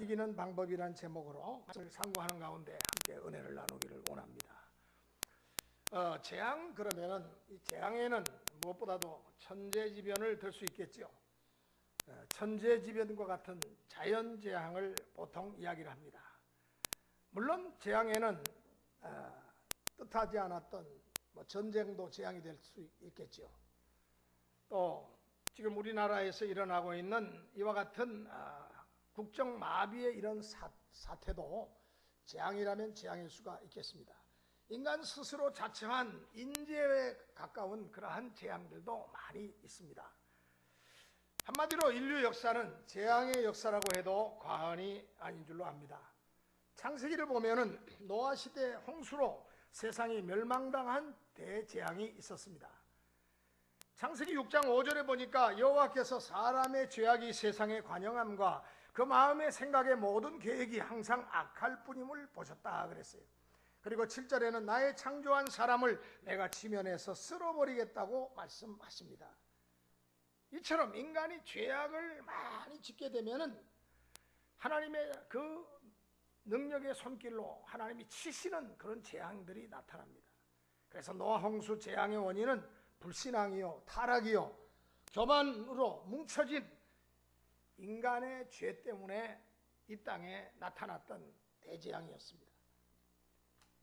이기는 방법이란 제목으로 상고하는 가운데 함께 은혜를 나누기를 원합니다. 재앙 그러면은 이 재앙에는 무엇보다도 천재지변을 들 수 있겠죠. 천재지변과 같은 자연재앙을 보통 이야기를 합니다. 물론 재앙에는 뜻하지 않았던 전쟁도 재앙이 될 수 있겠죠. 또 지금 우리나라에서 일어나고 있는 이와 같은 국정마비의 이런 사태도 재앙이라면 재앙일 수가 있겠습니다. 인간 스스로 자처한 인재에 가까운 그러한 재앙들도 많이 있습니다. 한마디로 인류 역사는 재앙의 역사라고 해도 과언이 아닌 줄로 압니다. 창세기를 보면은 노아 시대 홍수로 세상이 멸망당한 대재앙이 있었습니다. 창세기 6장 5절에 보니까 여호와께서 사람의 죄악이 세상에 관영함과 그 마음의 생각의 모든 계획이 항상 악할 뿐임을 보셨다 그랬어요. 그리고 7절에는 나의 창조한 사람을 내가 지면에서 쓸어버리겠다고 말씀하십니다. 이처럼 인간이 죄악을 많이 짓게 되면은 하나님의 그 능력의 손길로 하나님이 치시는 그런 재앙들이 나타납니다. 그래서 노아 홍수 재앙의 원인은 불신앙이요, 타락이요, 교만으로 뭉쳐진 인간의 죄 때문에 이 땅에 나타났던 대재앙이었습니다.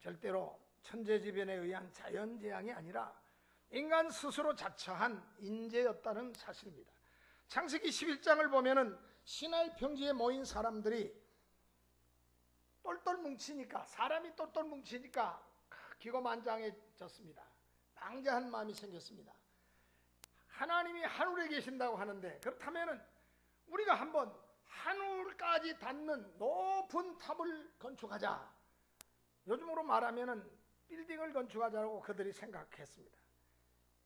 절대로 천재지변에 의한 자연재앙이 아니라 인간 스스로 자처한 인재였다는 사실입니다. 창세기 11장을 보면은 시나이 평지에 모인 사람들이 똘똘 뭉치니까, 사람이 똘똘 뭉치니까 기고만장해졌습니다. 방자한 마음이 생겼습니다. 하나님이 하늘에 계신다고 하는데 그렇다면은 우리가 한번 하늘까지 닿는 높은 탑을 건축하자. 요즘으로 말하면은 빌딩을 건축하자고 그들이 생각했습니다.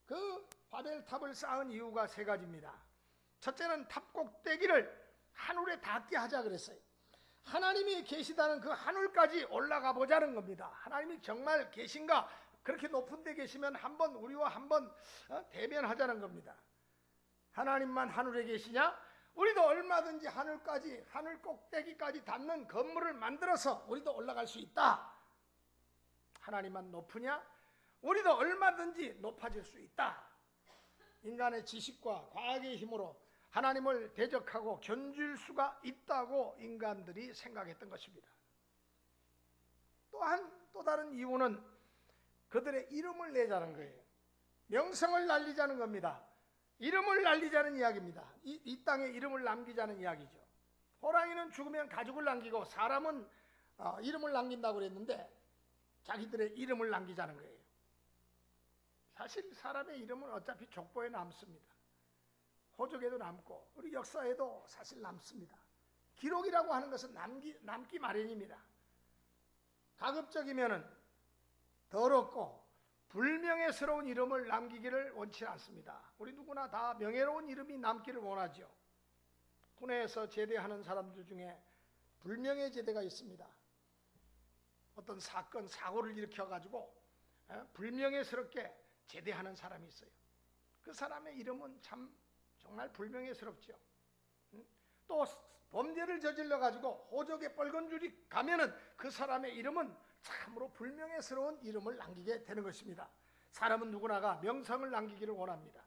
그 바벨탑을 쌓은 이유가 세 가지입니다. 첫째는 탑 꼭대기를 하늘에 닿게 하자 그랬어요. 하나님이 계시다는 그 하늘까지 올라가 보자는 겁니다. 하나님이 정말 계신가? 그렇게 높은 데 계시면 한번 우리와 한번 대면하자는 겁니다. 하나님만 하늘에 계시냐? 우리도 얼마든지 하늘까지, 하늘 꼭대기까지 닿는 건물을 만들어서 우리도 올라갈 수 있다. 하나님만 높으냐? 우리도 얼마든지 높아질 수 있다. 인간의 지식과 과학의 힘으로 하나님을 대적하고 견줄 수가 있다고 인간들이 생각했던 것입니다. 또한 또 다른 이유는 그들의 이름을 내자는 거예요. 명성을 날리자는 겁니다. 이름을 날리자는 이야기입니다. 이 땅에 이름을 남기자는 이야기죠. 호랑이는 죽으면 가죽을 남기고 사람은 이름을 남긴다고 그랬는데 자기들의 이름을 남기자는 거예요. 사실 사람의 이름은 어차피 족보에 남습니다. 호적에도 남고 우리 역사에도 사실 남습니다. 기록이라고 하는 것은 남기 마련입니다. 가급적이면은 더럽고 불명예스러운 이름을 남기기를 원치 않습니다. 우리 누구나 다 명예로운 이름이 남기를 원하죠. 군에서 제대하는 사람들 중에 불명예 제대가 있습니다. 어떤 사건, 사고를 일으켜가지고 불명예스럽게 제대하는 사람이 있어요. 그 사람의 이름은 참 정말 불명예스럽죠. 또 범죄를 저질러가지고 호적에 빨간 줄이 가면은 그 사람의 이름은 참으로 불명예스러운 이름을 남기게 되는 것입니다. 사람은 누구나가 명성을 남기기를 원합니다.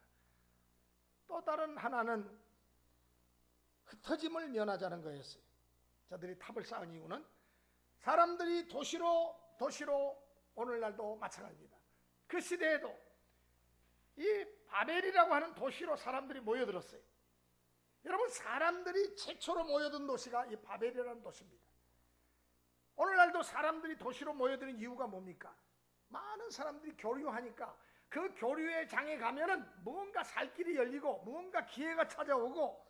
또 다른 하나는 흩어짐을 면하자는 거였어요. 저들이 탑을 쌓은 이유는 사람들이 도시로 오늘날도 마찬가지입니다. 그 시대에도 이 바벨이라고 하는 도시로 사람들이 모여들었어요. 여러분, 사람들이 최초로 모여든 도시가 이 바벨이라는 도시입니다. 오늘날도 사람들이 도시로 모여드는 이유가 뭡니까? 많은 사람들이 교류하니까 그 교류의 장에 가면은 무언가 살 길이 열리고 무언가 기회가 찾아오고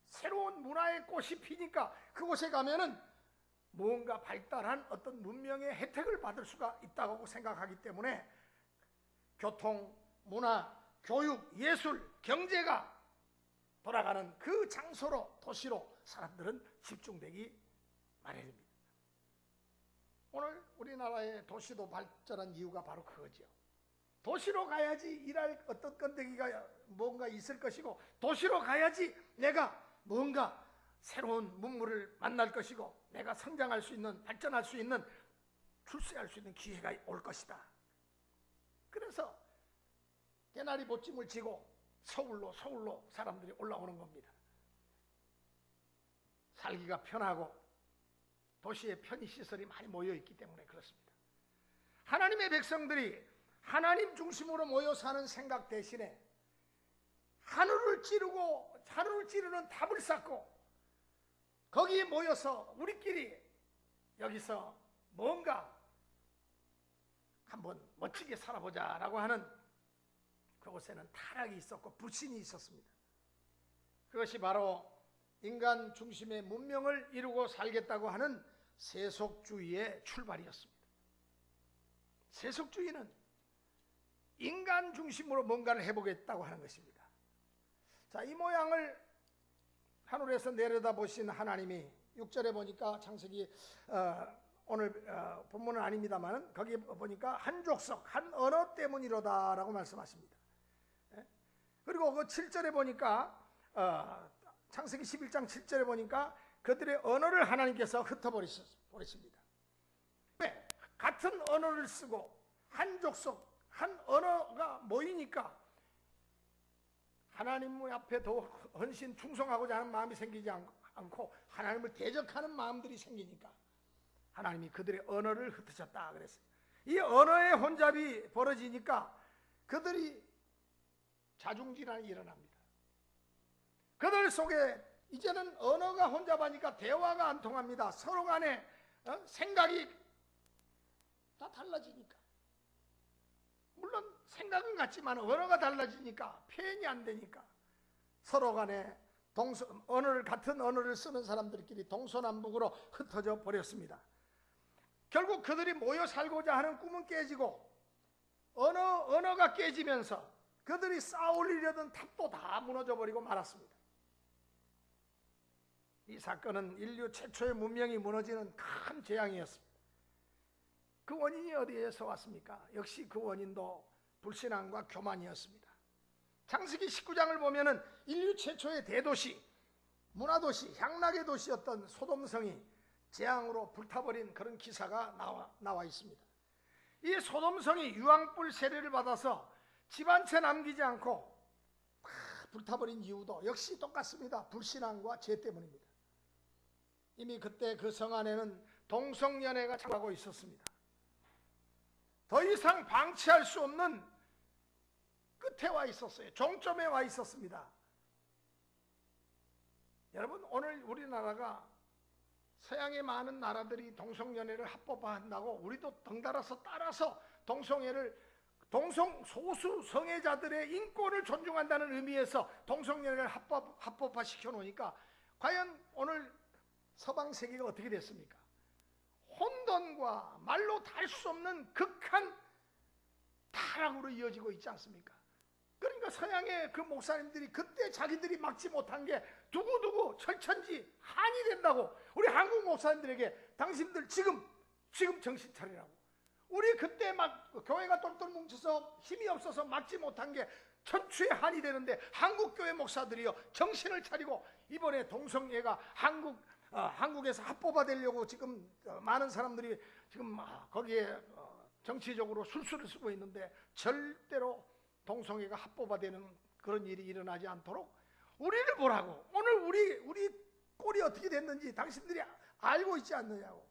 새로운 문화의 꽃이 피니까 그곳에 가면은 무언가 발달한 어떤 문명의 혜택을 받을 수가 있다고 생각하기 때문에 교통, 문화, 교육, 예술, 경제가 돌아가는 그 장소로, 도시로 사람들은 집중되기 마련입니다. 오늘 우리나라의 도시도 발전한 이유가 바로 그거죠. 도시로 가야지 일할 어떤 건데기가 뭔가 있을 것이고 도시로 가야지 내가 뭔가 새로운 문물을 만날 것이고 내가 성장할 수 있는, 발전할 수 있는, 출세할 수 있는 기회가 올 것이다. 그래서 개나리 보찜을 지고 서울로 사람들이 올라오는 겁니다. 살기가 편하고 도시에 편의시설이 많이 모여있기 때문에 그렇습니다. 하나님의 백성들이 하나님 중심으로 모여 사는 생각 대신에 하늘을 찌르는 탑을 쌓고 거기에 모여서 우리끼리 여기서 뭔가 한번 멋지게 살아보자라고 하는, 그곳에는 타락이 있었고 불신이 있었습니다. 그것이 바로 인간 중심의 문명을 이루고 살겠다고 하는 세속주의의 출발이었습니다. 세속주의는 인간 중심으로 뭔가를 해보겠다고 하는 것입니다. 자, 이 모양을 하늘에서 내려다보신 하나님이 6절에 보니까 창세기 오늘 본문은 아닙니다만 거기 보니까 한 족속 한 언어 때문이로다 라고 말씀하십니다. 그리고 그 7절에 보니까 창세기 11장 7절에 보니까 그들의 언어를 하나님께서 흩어버리십니다. 왜? 같은 언어를 쓰고 한 족속 한 언어가 모이니까 하나님 앞에 더 헌신 충성하고자 하는 마음이 생기지 않고 하나님을 대적하는 마음들이 생기니까 하나님이 그들의 언어를 흩으셨다 그랬어요. 이 언어의 혼잡이 벌어지니까 그들이 자중질환이 일어납니다. 그들 속에 이제는 언어가 혼잡하니까 대화가 안 통합니다. 서로 간에 생각이 다 달라지니까. 물론 생각은 같지만 언어가 달라지니까 표현이 안 되니까 서로 간에 같은 언어를 쓰는 사람들끼리 동서남북으로 흩어져 버렸습니다. 결국 그들이 모여 살고자 하는 꿈은 깨지고 언어가 깨지면서 그들이 쌓으려던 탑도 다 무너져 버리고 말았습니다. 이 사건은 인류 최초의 문명이 무너지는 큰 재앙이었습니다. 그 원인이 어디에서 왔습니까? 역시 그 원인도 불신앙과 교만이었습니다. 창세기 19장을 보면은 인류 최초의 대도시, 문화도시, 향락의 도시였던 소돔성이 재앙으로 불타버린 그런 기사가 나와 있습니다. 이 소돔성이 유황불 세례를 받아서 집 한 채 남기지 않고 불타버린 이유도 역시 똑같습니다. 불신앙과 죄 때문입니다. 이미 그때 그 성 안에는 동성연애가 장하고 있었습니다. 더 이상 방치할 수 없는 끝에 와 있었어요. 종점에 와 있었습니다. 여러분, 오늘 우리나라가 서양의 많은 나라들이 동성연애를 합법화한다고 우리도 덩달아서 따라서 소수 성애자들의 인권을 존중한다는 의미에서 동성연애를 합법화시켜 놓으니까 과연 오늘 서방 세계가 어떻게 됐습니까? 혼돈과 말로 다 할 수 없는 극한 타락으로 이어지고 있지 않습니까? 그러니까 서양의 그 목사님들이 그때 자기들이 막지 못한 게 두고두고 철천지 한이 된다고 우리 한국 목사님들에게 당신들 지금 정신 차리라고. 우리 그때 막 교회가 똘똘 뭉쳐서 힘이 없어서 막지 못한 게 천추의 한이 되는데 한국 교회 목사들이요 정신을 차리고 이번에 동성애가 한국에서 합법화되려고 지금 많은 사람들이 지금 거기에 정치적으로 술수를 쓰고 있는데 절대로 동성애가 합법화되는 그런 일이 일어나지 않도록 우리를 보라고. 오늘 우리 꼴이 어떻게 됐는지 당신들이 알고 있지 않느냐고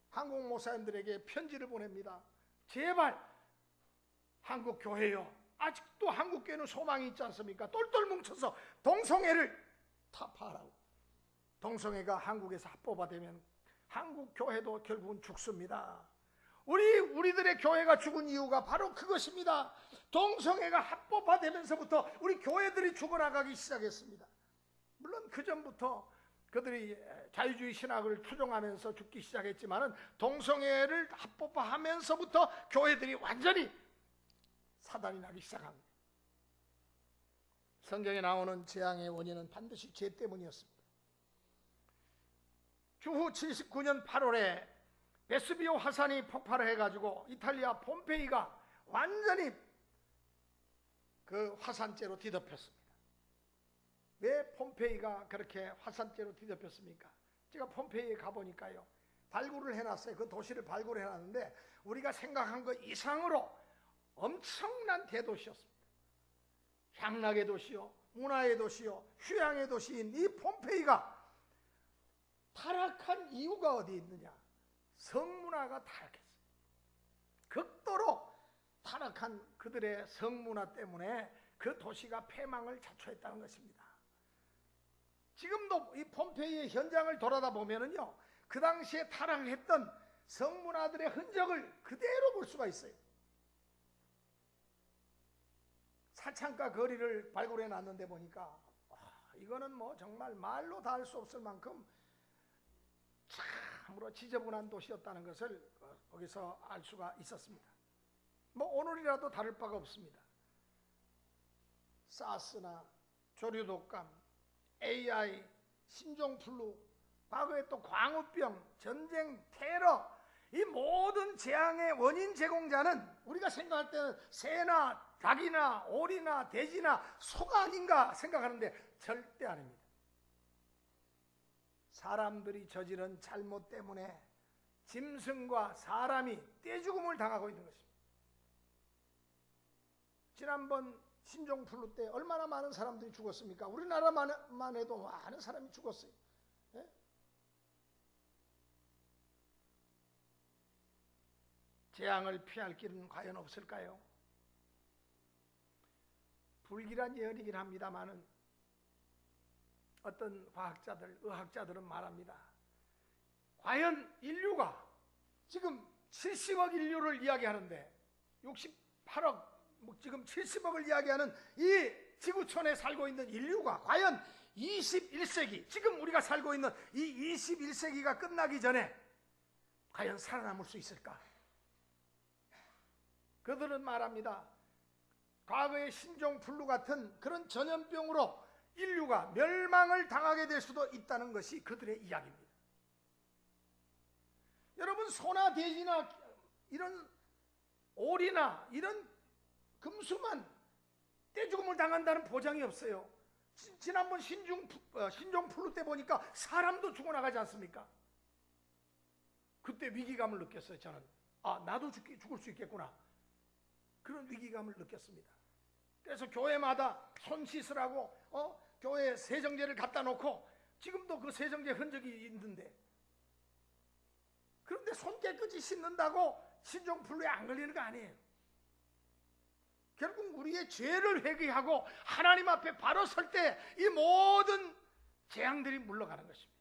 한국 목사님들에게 편지를 보냅니다. 제발 한국 교회요, 아직도 한국 교회는 소망이 있지 않습니까? 똘똘 뭉쳐서 동성애를 타파하라고. 동성애가 한국에서 합법화되면 한국 교회도 결국은 죽습니다. 우리들의 교회가 죽은 이유가 바로 그것입니다. 동성애가 합법화되면서부터 우리 교회들이 죽어나가기 시작했습니다. 물론 그 전부터 그들이 자유주의 신학을 투종하면서 죽기 시작했지만은 동성애를 합법화하면서부터 교회들이 완전히 사단이 나기 시작합니다. 성경에 나오는 재앙의 원인은 반드시 죄 때문이었습니다. 주후 79년 8월에 베스비오 화산이 폭발을 해가지고 이탈리아 폼페이가 완전히 그 화산재로 뒤덮였습니다. 왜 폼페이가 그렇게 화산재로 뒤덮였습니까? 제가 폼페이에 가보니까요, 발굴을 해놨어요. 그 도시를 발굴해놨는데 우리가 생각한 것 이상으로 엄청난 대도시였습니다. 향락의 도시요, 문화의 도시요, 휴양의 도시인 이 폼페이가 타락한 이유가 어디 있느냐? 성문화가 타락했어요. 극도로 타락한 그들의 성문화 때문에 그 도시가 패망을 자초했다는 것입니다. 지금도 이 폼페이의 현장을 돌아다 보면은요, 그 당시에 타락했던 성문화들의 흔적을 그대로 볼 수가 있어요. 사창가 거리를 발굴해 놨는데 보니까 이거는 뭐 정말 말로 다 할 수 없을 만큼 참으로 지저분한 도시였다는 것을 거기서 알 수가 있었습니다. 뭐 오늘이라도 다를 바가 없습니다. 사스나 조류독감, AI, 신종플루, 과거에 또 광우병, 전쟁, 테러, 이 모든 재앙의 원인 제공자는 우리가 생각할 때는 새나 닭이나 오리나 돼지나 소가 아닌가 생각하는데 절대 아닙니다. 사람들이 저지른 잘못 때문에 짐승과 사람이 떼죽음을 당하고 있는 것입니다. 지난번 신종플루 때 얼마나 많은 사람들이 죽었습니까? 우리나라만 해도 많은 사람이 죽었어요. 예? 재앙을 피할 길은 과연 없을까요? 불길한 예언이긴 합니다만은 어떤 과학자들, 의학자들은 말합니다. 과연 인류가 지금 70억 인류를 이야기하는데 68억, 지금 70억을 이야기하는 이 지구촌에 살고 있는 인류가 과연 21세기, 지금 우리가 살고 있는 이 21세기가 끝나기 전에 과연 살아남을 수 있을까? 그들은 말합니다. 과거의 신종플루 같은 그런 전염병으로 인류가 멸망을 당하게 될 수도 있다는 것이 그들의 이야기입니다. 여러분, 소나 돼지나 이런 오리나 이런 금수만 떼죽음을 당한다는 보장이 없어요. 지난번 신종플루 때 보니까 사람도 죽어나가지 않습니까? 그때 위기감을 느꼈어요. 저는 나도 죽을 수 있겠구나, 그런 위기감을 느꼈습니다. 그래서 교회마다 손 씻으라고 교회 세정제를 갖다 놓고 지금도 그 세정제 흔적이 있는데, 그런데 손 깨끗이 씻는다고 신종플루에 안 걸리는 거 아니에요. 결국 우리의 죄를 회개하고 하나님 앞에 바로 설 때 이 모든 재앙들이 물러가는 것입니다.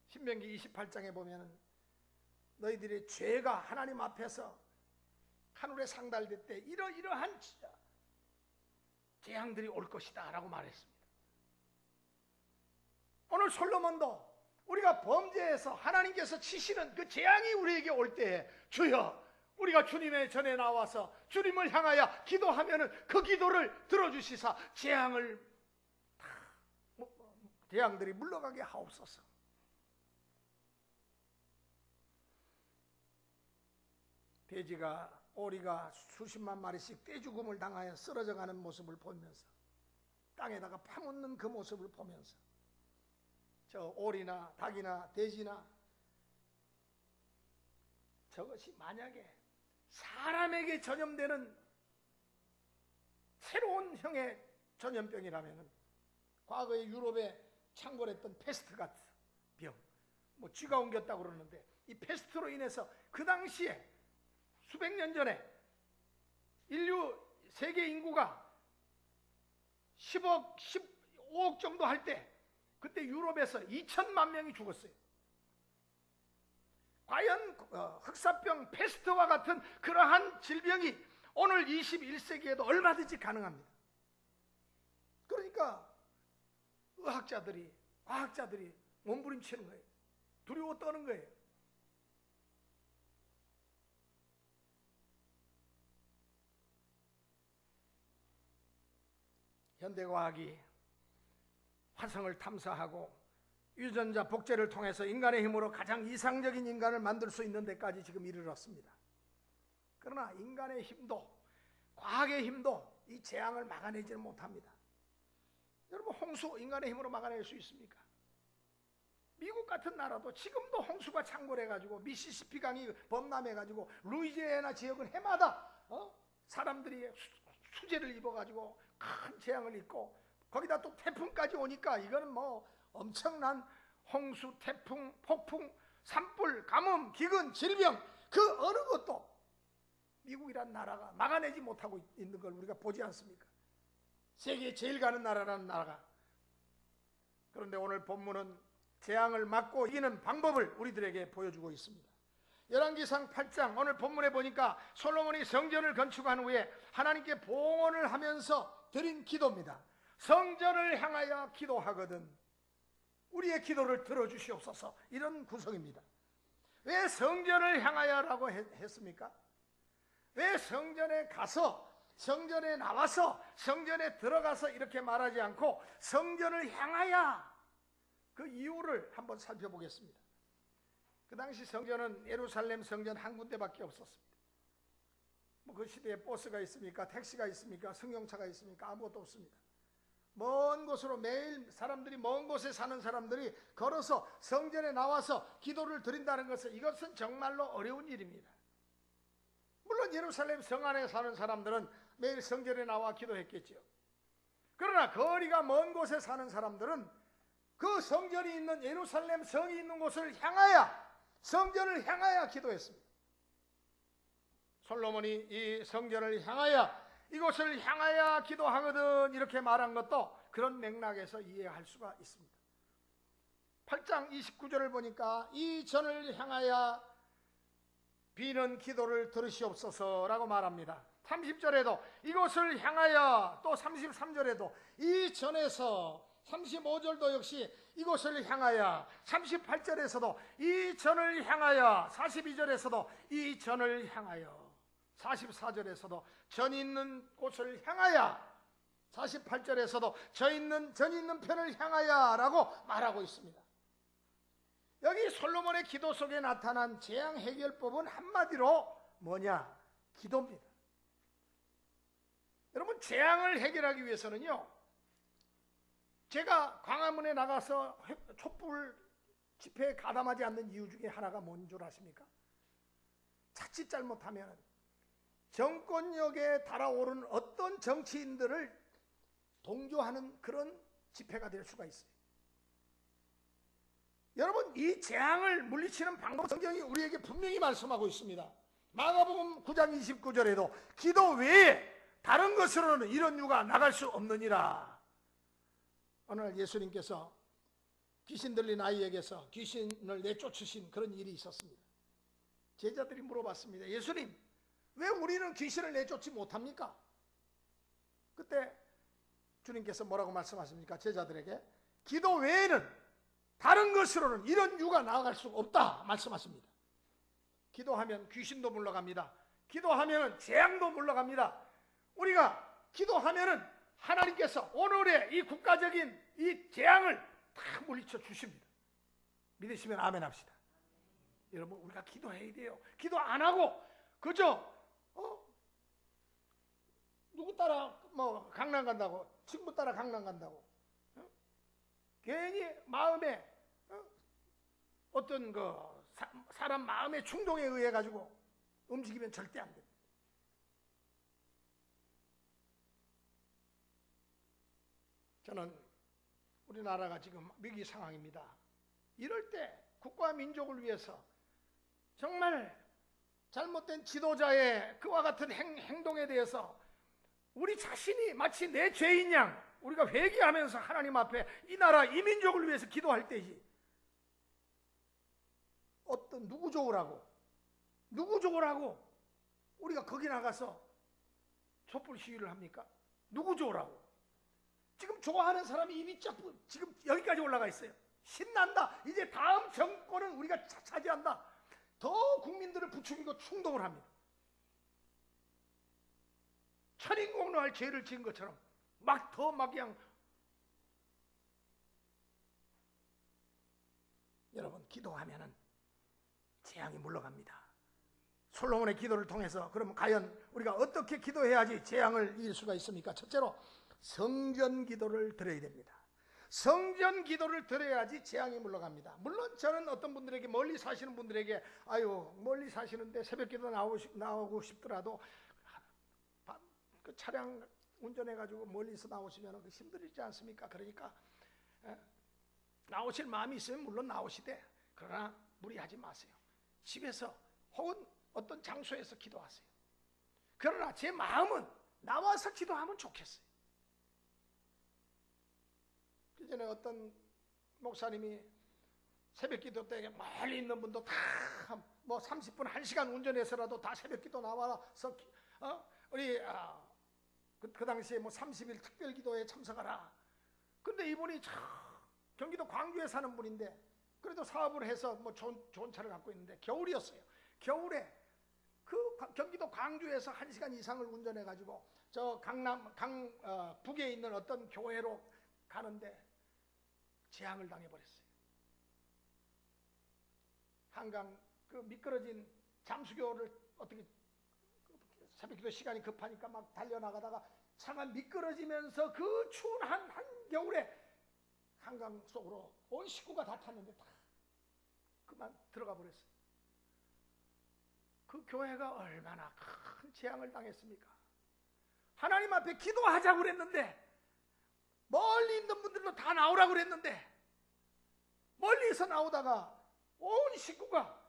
신명기 28장에 보면 너희들의 죄가 하나님 앞에서 하늘에 상달될 때 이러한 재앙들이 올 것이다 라고 말했습니다. 오늘 솔로몬도 우리가 범죄해서 하나님께서 치시는 그 재앙이 우리에게 올 때에 주여, 우리가 주님의 전에 나와서 주님을 향하여 기도하면은 그 기도를 들어주시사 재앙들이 물러가게 하옵소서. 돼지가, 오리가 수십만 마리씩 떼죽음을 당하여 쓰러져가는 모습을 보면서, 땅에다가 파묻는 그 모습을 보면서 저 오리나 닭이나 돼지나 저것이 만약에 사람에게 전염되는 새로운 형의 전염병이라면 과거에 유럽에 창궐했던 패스트 같은 병, 뭐 쥐가 옮겼다고 그러는데, 이 패스트로 인해서 그 당시에 수백 년 전에 인류 세계 인구가 10억, 15억 정도 할 때 그때 유럽에서 2천만 명이 죽었어요. 과연 흑사병, 패스트와 같은 그러한 질병이 오늘 21세기에도 얼마든지 가능합니다. 그러니까 의학자들이, 과학자들이 몸부림치는 거예요. 두려워 떠는 거예요. 현대과학이 화성을 탐사하고 유전자 복제를 통해서 인간의 힘으로 가장 이상적인 인간을 만들 수 있는 데까지 지금 이르렀습니다. 그러나 인간의 힘도, 과학의 힘도 이 재앙을 막아내지는 못합니다. 여러분, 홍수 인간의 힘으로 막아낼 수 있습니까? 미국 같은 나라도 지금도 홍수가 창궐해가지고 미시시피 강이 범람해가지고 루이지애나 지역은 해마다 사람들이 수재를 입어가지고 큰 재앙을 입고, 거기다 또 태풍까지 오니까 이거는 뭐 엄청난 홍수, 태풍, 폭풍, 산불, 가뭄, 기근, 질병, 그 어느 것도 미국이란 나라가 막아내지 못하고 있는 걸 우리가 보지 않습니까? 세계에 제일 가는 나라라는 나라가. 그런데 오늘 본문은 재앙을 막고 이기는 방법을 우리들에게 보여주고 있습니다. 열왕기상 8장 오늘 본문에 보니까 솔로몬이 성전을 건축한 후에 하나님께 봉헌을 하면서 드린 기도입니다. 성전을 향하여 기도하거든 우리의 기도를 들어주시옵소서, 이런 구성입니다. 왜 성전을 향하여라고 했습니까? 왜 성전에 가서, 성전에 나와서, 성전에 들어가서 이렇게 말하지 않고 성전을 향하여, 그 이유를 한번 살펴보겠습니다. 그 당시 성전은 예루살렘 성전 한 군데밖에 없었습니다. 뭐 그 시대에 버스가 있습니까? 택시가 있습니까? 승용차가 있습니까? 아무것도 없습니다. 먼 곳으로, 매일 사람들이, 먼 곳에 사는 사람들이 걸어서 성전에 나와서 기도를 드린다는 것은, 이것은 정말로 어려운 일입니다. 물론 예루살렘 성 안에 사는 사람들은 매일 성전에 나와 기도했겠죠. 그러나 거리가 먼 곳에 사는 사람들은 그 성전이 있는, 예루살렘 성이 있는 곳을 향하여, 성전을 향하여 기도했습니다. 솔로몬이 이 성전을 향하여, 이곳을 향하여 기도하거든 이렇게 말한 것도 그런 맥락에서 이해할 수가 있습니다. 8장 29절을 보니까 이 전을 향하여 비는 기도를 들으시옵소서라고 말합니다. 30절에도 이곳을 향하여, 또 33절에도 이 전에서, 35절도 역시 이곳을 향하여, 38절에서도 이 전을 향하여, 42절에서도 이 전을 향하여, 44절에서도 전 있는 곳을 향하여, 48절에서도 전 있는 편을 향하여 라고 말하고 있습니다. 여기 솔로몬의 기도 속에 나타난 재앙 해결법은 한마디로 뭐냐? 기도입니다. 여러분, 재앙을 해결하기 위해서는요, 제가 광화문에 나가서 촛불 집회에 가담하지 않는 이유 중에 하나가 뭔 줄 아십니까? 자칫 잘못하면 정권력에 달아오른 어떤 정치인들을 동조하는 그런 집회가 될 수가 있어요. 여러분, 이 재앙을 물리치는 방법, 성경이 우리에게 분명히 말씀하고 있습니다. 마가복음 9장 29절에도 기도 외에 다른 것으로는 이런 유가 나갈 수 없느니라. 어느 날 예수님께서 귀신 들린 아이에게서 귀신을 내쫓으신 그런 일이 있었습니다. 제자들이 물어봤습니다. 예수님, 왜 우리는 귀신을 내쫓지 못합니까? 그때 주님께서 뭐라고 말씀하십니까? 제자들에게 기도 외에는, 다른 것으로는 이런 유가 나아갈 수가 없다 말씀하십니다. 기도하면 귀신도 물러갑니다. 기도하면 재앙도 물러갑니다. 우리가 기도하면은 하나님께서 오늘의 이 국가적인 이 재앙을 다 물리쳐 주십니다. 믿으시면 아멘 합시다. 여러분, 우리가 기도해야 돼요. 기도 안 하고 그저 누구 따라 뭐 강남 간다고, 친구 따라 강남 간다고, 괜히 마음에 어떤 그 사람 마음의 충동에 의해 가지고 움직이면 절대 안 됩니다. 저는 우리나라가 지금 위기 상황입니다. 이럴 때 국가와 민족을 위해서 정말 잘못된 지도자의 그와 같은 행동에 대해서 우리 자신이 마치 내 죄인 양 우리가 회개하면서 하나님 앞에 이 나라 이 민족을 위해서 기도할 때지, 어떤 누구 좋으라고 우리가 거기 나가서 촛불 시위를 합니까? 누구 좋으라고? 지금 좋아하는 사람이 이미 지금 여기까지 올라가 있어요. 신난다. 이제 다음 정권은 우리가 차지한다. 더 국민들을 부추기고 충동을 합니다. 천인공노할 죄를 지은 것처럼 막 그냥 여러분, 기도하면은 재앙이 물러갑니다. 솔로몬의 기도를 통해서 그러면 과연 우리가 어떻게 기도해야지 재앙을 이길 수가 있습니까? 첫째로 성전 기도를 드려야 됩니다. 성전 기도를 드려야지 재앙이 물러갑니다. 물론 저는 어떤 분들에게, 멀리 사시는 분들에게, 아유 멀리 사시는데 새벽 기도 나오고 싶더라도 그 차량 운전해가지고 멀리서 나오시면 힘들지 않습니까? 그러니까 나오실 마음이 있으면 물론 나오시되, 그러나 무리하지 마세요. 집에서 혹은 어떤 장소에서 기도하세요. 그러나 제 마음은 나와서 기도하면 좋겠어요. 그 전에 어떤 목사님이 새벽 기도 때 멀리 있는 분도 다 뭐 30분, 1시간 운전해서라도 다 새벽 기도 나와서 우리 그 당시에 뭐 30일 특별 기도에 참석하라. 근데 이분이 경기도 광주에 사는 분인데 그래도 사업을 해서 뭐 좋은 차를 갖고 있는데 겨울이었어요. 겨울에 그 경기도 광주에서 1시간 이상을 운전해 가지고 저 북에 있는 어떤 교회로 가는데 재앙을 당해버렸어요. 한강 그 미끄러진 잠수교를 어떻게 새벽기도 시간이 급하니까 막 달려나가다가 차가 미끄러지면서 그 추운 한겨울에 한강 속으로 온 식구가 다 탔는데 다 그만 들어가 버렸어요. 그 교회가 얼마나 큰 재앙을 당했습니까? 하나님 앞에 기도하자고 그랬는데, 멀리 있는 분들도 다 나오라고 그랬는데 멀리서 나오다가 온 식구가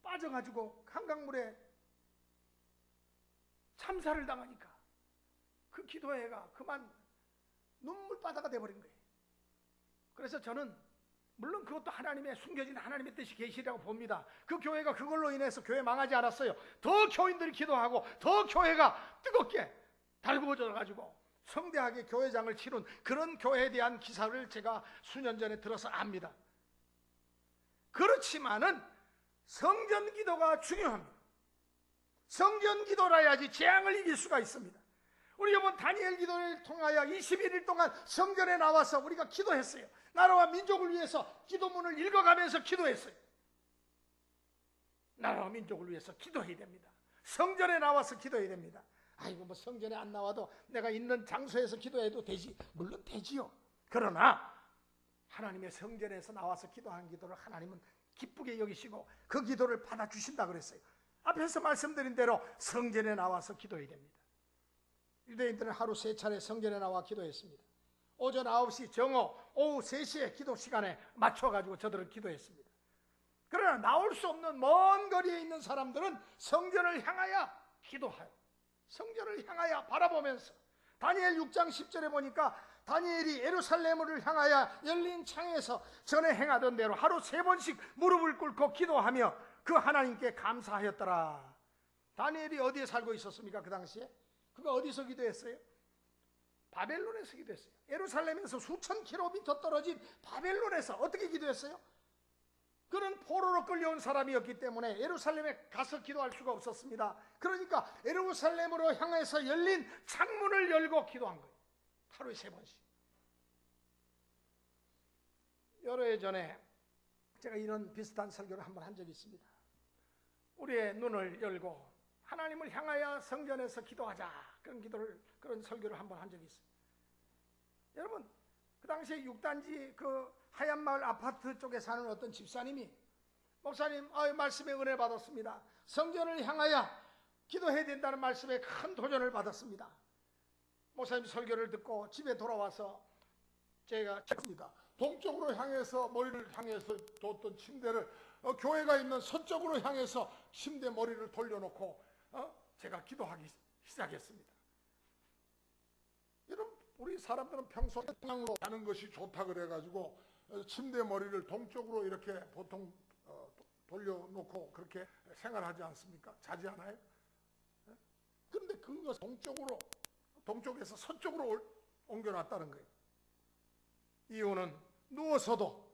빠져가지고 한강물에 참사를 당하니까 그 기도회가 그만 눈물바다가 돼버린 거예요. 그래서 저는 물론 그것도 하나님의 숨겨진 하나님의 뜻이 계시라고 봅니다. 그 교회가 그걸로 인해서 교회 망하지 않았어요. 더 교인들이 기도하고 더 교회가 뜨겁게 달구어져 가지고 성대하게 교회장을 치른 그런 교회에 대한 기사를 제가 수년 전에 들어서 압니다. 그렇지만은 성전 기도가 중요합니다. 성전 기도라야지 재앙을 이길 수가 있습니다. 우리 이번 다니엘 기도를 통하여 21일 동안 성전에 나와서 우리가 기도했어요. 나라와 민족을 위해서 기도문을 읽어가면서 기도했어요. 나라와 민족을 위해서 기도해야 됩니다. 성전에 나와서 기도해야 됩니다. 아이고 뭐 성전에 안 나와도 내가 있는 장소에서 기도해도 되지. 물론 되지요. 그러나 하나님의 성전에서 나와서 기도한 기도를 하나님은 기쁘게 여기시고 그 기도를 받아주신다 그랬어요. 앞에서 말씀드린 대로 성전에 나와서 기도해야 됩니다. 유대인들은 하루 3차례 성전에 나와 기도했습니다. 오전 9시 정오, 오후 3시에 기도 시간에 맞춰가지고 저들은 기도했습니다. 그러나 나올 수 없는 먼 거리에 있는 사람들은 성전을 향하여 기도하여 성전을 향하여 바라보면서 다니엘 6장 10절에 보니까 다니엘이 예루살렘을 향하여 열린 창에서 전에 행하던 대로 하루 3번씩 무릎을 꿇고 기도하며 그 하나님께 감사하였더라. 다니엘이 어디에 살고 있었습니까? 그 당시에? 그가 어디서 기도했어요? 바벨론에서 기도했어요. 예루살렘에서 수천 킬로미터 떨어진 바벨론에서 어떻게 기도했어요? 그는 포로로 끌려온 사람이었기 때문에 예루살렘에 가서 기도할 수가 없었습니다. 그러니까 예루살렘으로 향해서 열린 창문을 열고 기도한 거예요. 하루에 3번씩. 여러 해 전에 제가 이런 비슷한 설교를 한번 한 적이 있습니다. 우리의 눈을 열고 하나님을 향하여 성전에서 기도하자, 그런 설교를 한번 한 적이 있어요. 여러분, 그 당시에 6단지 그 하얀마을 아파트 쪽에 사는 어떤 집사님이, 목사님 말씀에 은혜 받았습니다. 성전을 향하여 기도해야 된다는 말씀에 큰 도전을 받았습니다. 목사님 설교를 듣고 집에 돌아와서 제가 했습니다. 동쪽으로 향해서 머리를 향해서 뒀던 침대를 교회가 있는 서쪽으로 향해서 침대 머리를 돌려놓고 제가 기도하기 시작했습니다. 여러분, 우리 사람들은 평소에 동양으로 자는 것이 좋다 그래가지고 침대 머리를 동쪽으로 이렇게 보통 돌려놓고 그렇게 생활하지 않습니까? 자지 않아요? 그런데 그거 동쪽에서 서쪽으로 옮겨놨다는 거예요. 이유는 누워서도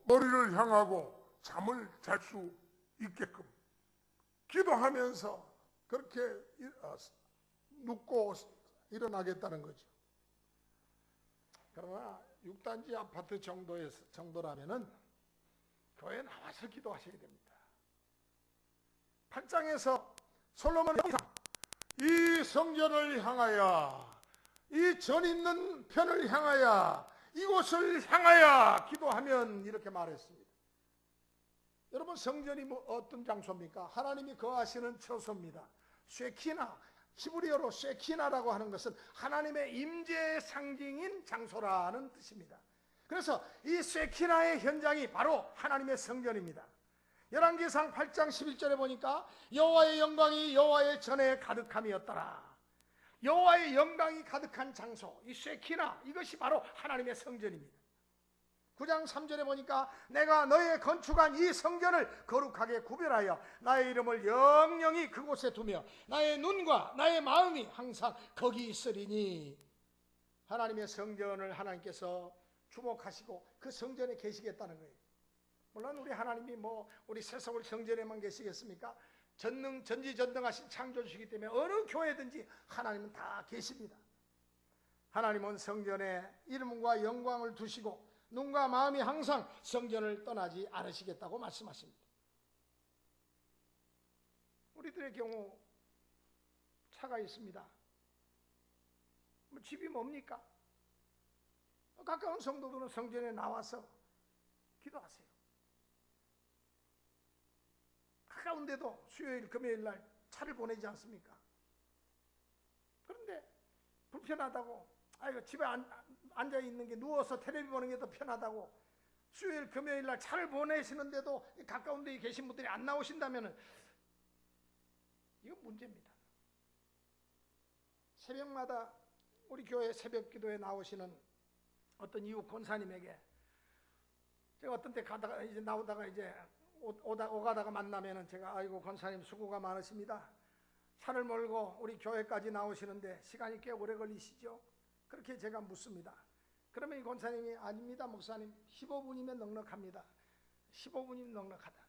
머리를 향하고 잠을 잘 수 있게끔 기도하면서 그렇게 눕고 일어나겠다는 거죠. 그러나 6단지 아파트 정도라면은 교회 나와서 기도하셔야 됩니다. 8장에서 솔로몬이 이 성전을 향하여, 이 전 있는 편을 향하여, 이곳을 향하여 기도하면 이렇게 말했습니다. 여러분, 성전이 어떤 장소입니까? 하나님이 거하시는 처소입니다. 쉐키나, 히브리어로 쉐키나라고 하는 것은 하나님의 임재의 상징인 장소라는 뜻입니다. 그래서 이 쉐키나의 현장이 바로 하나님의 성전입니다. 열왕기상 8장 11절에 보니까 여호와의 영광이 여호와의 전에 가득함이었더라. 여호와의 영광이 가득한 장소, 이 쉐키나, 이것이 바로 하나님의 성전입니다. 9장 3절에 보니까 내가 너의 건축한 이 성전을 거룩하게 구별하여 나의 이름을 영영히 그곳에 두며 나의 눈과 나의 마음이 항상 거기 있으리니, 하나님의 성전을 하나님께서 주목하시고 그 성전에 계시겠다는 거예요. 물론 우리 하나님이 우리 새서울 성전에만 계시겠습니까? 전지전능하신 창조주시기 때문에 어느 교회든지 하나님은 다 계십니다. 하나님은 성전에 이름과 영광을 두시고 눈과 마음이 항상 성전을 떠나지 않으시겠다고 말씀하십니다. 우리들의 경우 차가 있습니다. 집이 뭡니까? 가까운 성도들은 성전에 나와서 기도하세요. 가까운데도 수요일, 금요일 날 차를 보내지 않습니까? 그런데 불편하다고, 집에 앉아 있는 게, 누워서 텔레비 보는 게 더 편하다고 수요일, 금요일 날 차를 보내시는데도 가까운 데 계신 분들이 안 나오신다면 이건 문제입니다. 새벽마다 우리 교회 새벽 기도에 나오시는 어떤 이웃 권사님에게 제가 어떤 때 가다가 이제 나오다가 이제 오가다가 만나면은 제가, 아이고 권사님 수고가 많으십니다. 차를 몰고 우리 교회까지 나오시는데 시간이 꽤 오래 걸리시죠? 그렇게 제가 묻습니다. 그러면 이 권사님이, 아닙니다 목사님, 15분이면 넉넉합니다. 15분이면 넉넉하다.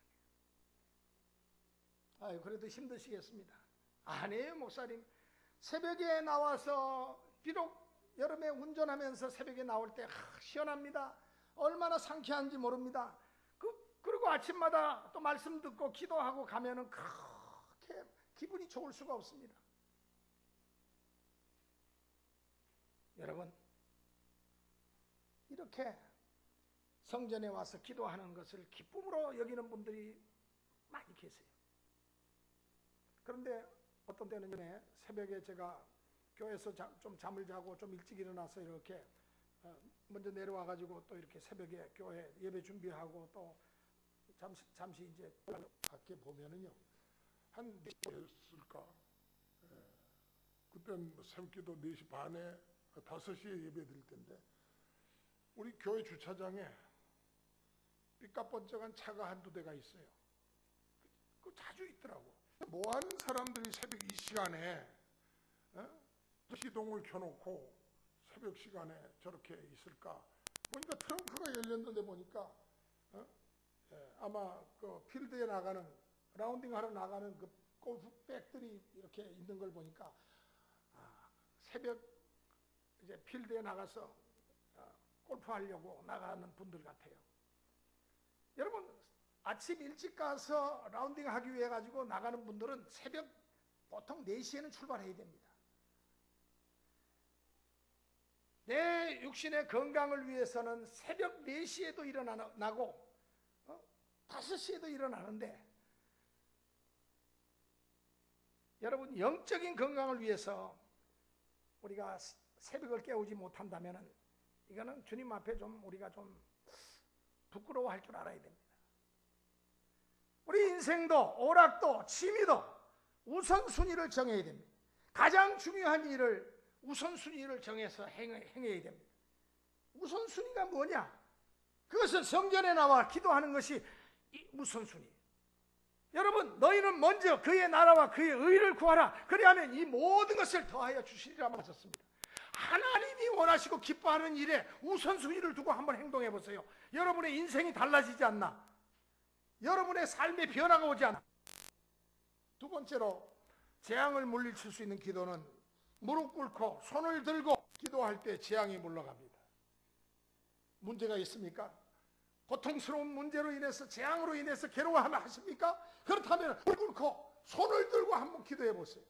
아유, 그래도 힘드시겠습니다. 아니에요 목사님, 새벽에 나와서, 비록 여름에 운전하면서 새벽에 나올 때 시원합니다. 얼마나 상쾌한지 모릅니다. 그리고 아침마다 또 말씀 듣고 기도하고 가면은 그렇게 기분이 좋을 수가 없습니다. 여러분, 이렇게 성전에 와서 기도하는 것을 기쁨으로 여기는 분들이 많이 계세요. 그런데 어떤 때는 새벽에 제가 교회에서 좀 잠을 자고 좀 일찍 일어나서 이렇게 먼저 내려와 가지고 또 이렇게 새벽에 교회 예배 준비하고 또 잠시 이제 밖에 보면은요, 한 4시였을까? 그땐 새벽기도 4시 반에 5시에 예배 드릴 텐데 우리 교회 주차장에 삐까뻔쩍한 차가 한두 대가 있어요. 그 자주 있더라고. 뭐하는 사람들이 새벽 이 시간에 시동을 켜놓고 새벽 시간에 저렇게 있을까? 보니까 트렁크가 열렸는데 보니까 아마 그 필드에 나가는, 라운딩 하러 나가는 그 골프백들이 이렇게 있는 걸 보니까 새벽 이제 필드에 나가서 골프하려고 나가는 분들 같아요. 여러분, 아침 일찍 가서 라운딩 하기 위해 가지고 나가는 분들은 새벽 보통 4시에는 출발해야 됩니다. 내 육신의 건강을 위해서는 새벽 4시에도 일어나고 5시에도 일어나는데, 여러분, 영적인 건강을 위해서 우리가 새벽을 깨우지 못한다면 이거는 주님 앞에 우리가 좀 부끄러워할 줄 알아야 됩니다. 우리 인생도 오락도 취미도 우선순위를 정해야 됩니다. 가장 중요한 일을 우선순위를 정해서 행해야 됩니다. 우선순위가 뭐냐? 그것은 성전에 나와 기도하는 것이 우선순위. 여러분, 너희는 먼저 그의 나라와 그의 의를 구하라. 그리하면 이 모든 것을 더하여 주시리라 하셨습니다. 하나님이 원하시고 기뻐하는 일에 우선순위를 두고 한번 행동해 보세요. 여러분의 인생이 달라지지 않나? 여러분의 삶에 변화가 오지 않나? 두 번째로, 재앙을 물리칠 수 있는 기도는 무릎 꿇고 손을 들고 기도할 때 재앙이 물러갑니다. 문제가 있습니까? 고통스러운 문제로 인해서, 재앙으로 인해서 괴로워하면 하십니까? 그렇다면 무릎 꿇고 손을 들고 한번 기도해 보세요.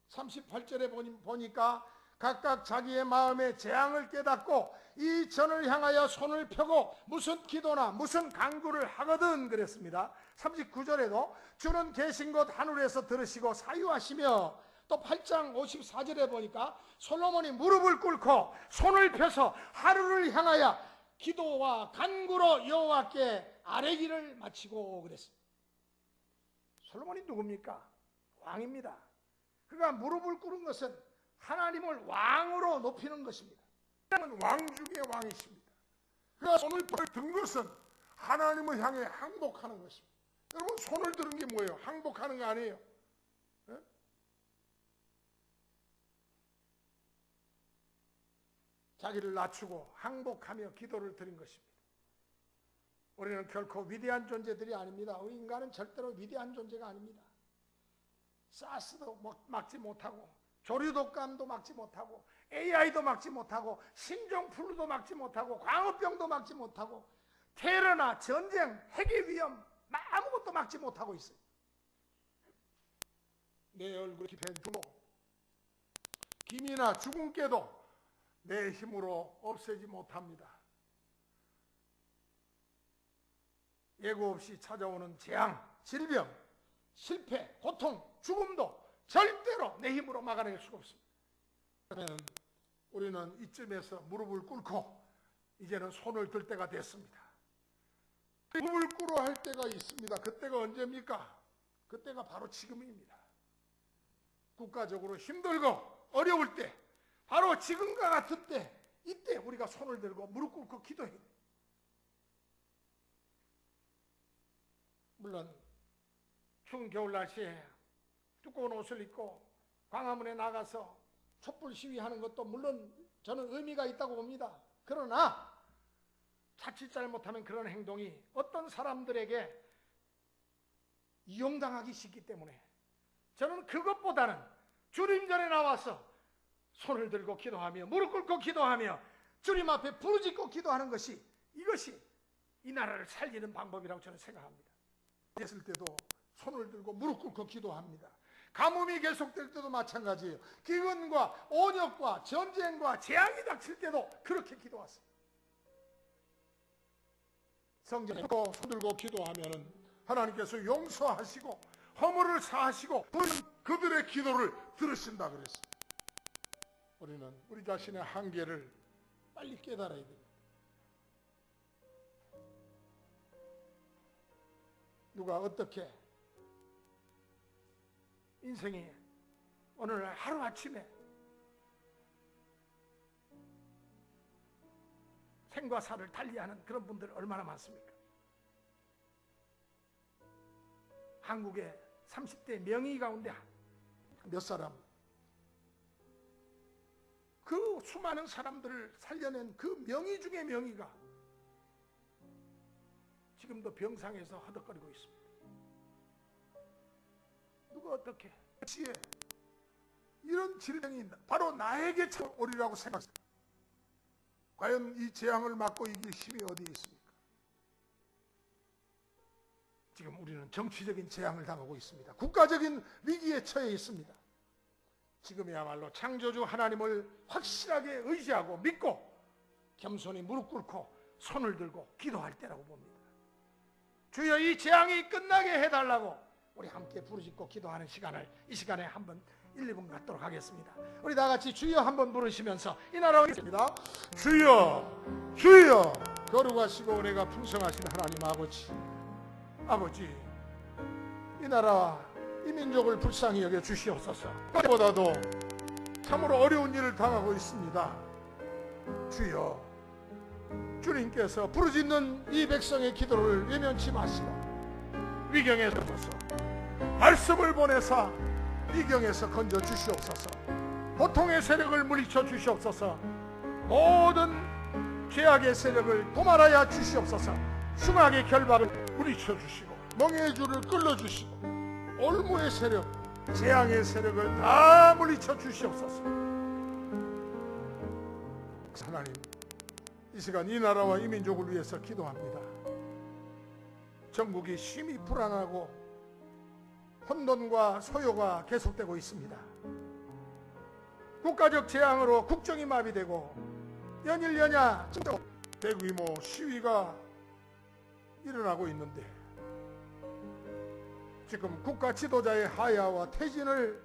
38절에 보니까 각각 자기의 마음의 재앙을 깨닫고 이 전을 향하여 손을 펴고 무슨 기도나 무슨 간구를 하거든 그랬습니다. 39절에도 주는 계신 곳 하늘에서 들으시고 사유하시며, 또 8장 54절에 보니까 솔로몬이 무릎을 꿇고 손을 펴서 하루를 향하여 기도와 간구로 여호와께 아뢰기를 마치고 그랬습니다. 솔로몬이 누굽니까? 왕입니다. 그가 무릎을 꿇은 것은 하나님을 왕으로 높이는 것입니다. 왕 중의 왕이십니다. 그가 손을 든 것은 하나님을 향해 항복하는 것입니다. 여러분, 손을 드는 게 뭐예요? 항복하는 거 아니에요? 네? 자기를 낮추고 항복하며 기도를 드린 것입니다. 우리는 결코 위대한 존재들이 아닙니다. 우리 인간은 절대로 위대한 존재가 아닙니다. 사스도 막지 못하고, 조류독감도 막지 못하고, AI도 막지 못하고, 신종플루도 막지 못하고, 광우병도 막지 못하고, 테러나 전쟁, 핵의 위험 아무것도 막지 못하고 있어요. 내 얼굴 깊은 두모, 김이나 죽음께도 내 힘으로 없애지 못합니다. 예고 없이 찾아오는 재앙, 질병, 실패, 고통, 죽음도 절대로 내 힘으로 막아낼 수가 없습니다. 그러면 우리는 이쯤에서 무릎을 꿇고 이제는 손을 들 때가 됐습니다. 무릎을 꿇어 할 때가 있습니다. 그때가 언제입니까? 그때가 바로 지금입니다. 국가적으로 힘들고 어려울 때, 바로 지금과 같은 때, 이때 우리가 손을 들고 무릎 꿇고 기도해야 돼요. 물론 추운 겨울 날씨에 두꺼운 옷을 입고 광화문에 나가서 촛불 시위하는 것도 물론 저는 의미가 있다고 봅니다. 그러나 자칫 잘못하면 그런 행동이 어떤 사람들에게 이용당하기 쉽기 때문에 저는 그것보다는 주님 전에 나와서 손을 들고 기도하며 무릎 꿇고 기도하며 주님 앞에 부르짖고 기도하는 것이, 이것이 이 나라를 살리는 방법이라고 저는 생각합니다. 됐을 때도 손을 들고 무릎 꿇고 기도합니다. 가뭄이 계속될 때도 마찬가지예요. 기근과 온역과 전쟁과 재앙이 닥칠 때도 그렇게 기도하세요. 성전에 손 들고 기도하면 하나님께서 용서하시고 허물을 사하시고 그들의 기도를 들으신다 그랬어요. 우리는 우리 자신의 한계를 빨리 깨달아야 됩니다. 누가 어떻게 인생이 오늘 하루아침에 생과 사를 달리하는 그런 분들 얼마나 많습니까? 한국의 30대 명의 가운데 몇 사람, 그 수많은 사람들을 살려낸 그 명의 중에 명의가 지금도 병상에서 허덕거리고 있습니다. 누가 어떻게 이런 질병이 바로 나에게 오리라고 생각합니다. 과연 이 재앙을 막고 이길 힘이 어디에 있습니까? 지금 우리는 정치적인 재앙을 당하고 있습니다. 국가적인 위기에 처해 있습니다. 지금이야말로 창조주 하나님을 확실하게 의지하고 믿고 겸손히 무릎 꿇고 손을 들고 기도할 때라고 봅니다. 주여, 이 재앙이 끝나게 해달라고 우리 함께 부르짖고 기도하는 시간을 이 시간에 한번 1, 2분 갖도록 하겠습니다. 우리 다 같이 주여 한번 부르시면서 이 나라 오겠습니다. 주여, 주여, 거룩하시고 은혜가 풍성하신 하나님 아버지, 이 나라와 이 민족을 불쌍히 여겨 주시옵소서. 그보다도 참으로 어려운 일을 당하고 있습니다. 주여, 주님께서 부르짖는 이 백성의 기도를 외면치 마시고 위경에서 말씀을 보내사 위경에서 건져 주시옵소서. 고통의 세력을 물리쳐 주시옵소서. 모든 죄악의 세력을 도말하여 주시옵소서. 흉악의 결박을 물리쳐 주시고 멍에의 줄을 끌어 주시고 올무의 세력, 재앙의 세력을 다 물리쳐 주시옵소서. 하나님, 이 시간 이 나라와 이 민족을 위해서 기도합니다. 전국이 심히 불안하고 혼돈과 소요가 계속되고 있습니다. 국가적 재앙으로 국정이 마비되고 연일 연야 대규모 시위가 일어나고 있는데, 지금 국가 지도자의 하야와 퇴진을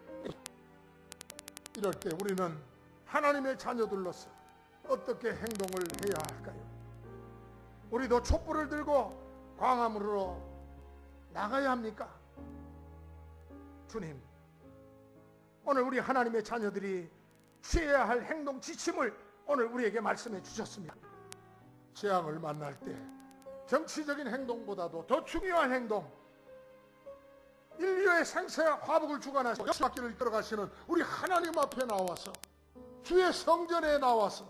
이럴 때 우리는 하나님의 자녀들로서 어떻게 행동을 해야 할까요? 우리도 촛불을 들고 광화문으로 나가야 합니까? 주님, 오늘 우리 하나님의 자녀들이 취해야 할 행동 지침을 오늘 우리에게 말씀해 주셨습니다. 재앙을 만날 때 정치적인 행동보다도 더 중요한 행동, 인류의 생사와 화복을 주관하시고 역사길을 들어가시는 우리 하나님 앞에 나와서, 주의 성전에 나와서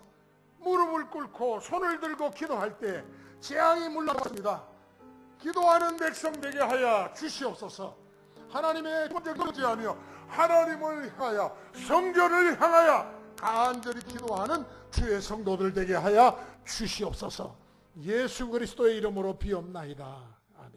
무릎을 꿇고 손을 들고 기도할 때 재앙이 물러갑니다. 기도하는 백성 되게 하여 주시옵소서. 하나님의 존재를 의지하며 하나님을 향하여, 성전을 향하여 간절히 기도하는 주의 성도들 되게 하여 주시옵소서. 예수 그리스도의 이름으로 비옵나이다. 아멘.